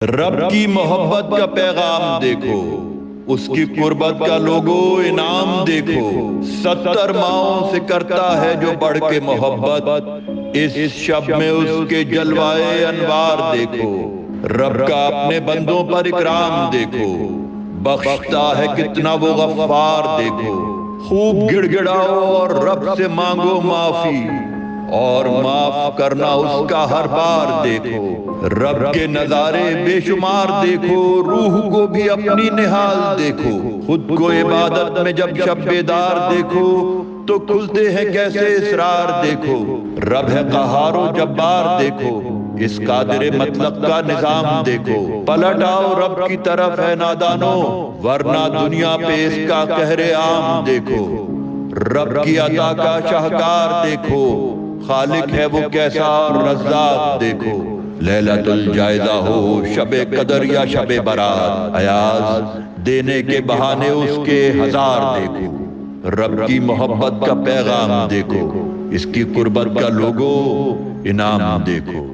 رب کی محبت کا پیغام دیکھو، اس کی قربت کا لوگو انعام دیکھو۔ 70 ماؤں سے کرتا ہے جو بڑھ کے محبت، اس شب میں اس کے جلوائے انوار دیکھو۔ رب کا اپنے بندوں پر اکرام دیکھو، بخشتا ہے کتنا وہ غفار دیکھو۔ خوب گڑ گڑاؤ اور رب سے مانگو معافی، اور معاف کرنا اس کا ہر بار دیکھو۔ رب کے نظارے بے شمار دیکھو، روح کو بھی اپنی نہال دیکھو۔ خود کو عبادت میں جب شب بیدار دیکھو، تو کھلتے ہیں کیسے اسرار دیکھو۔ رب ہے قہار و جبار دیکھو، اس قادر مطلق کا نظام دیکھو۔ پلٹ آؤ رب کی طرف ہے نادانو، ورنہ دنیا پہ اس کا قہر عام دیکھو۔ رب کی عطا کا شاہکار دیکھو، خالق ہے وہ کیسا اور رزاق دیکھو۔ لیلۃ الجائزہ ہو شب قدر یا شب برات، ایاز دینے کے بہانے اس کے ہزار دیکھو۔ رب کی محبت کا پیغام دیکھو، اس کی قربت کا لوگو انعام دیکھو۔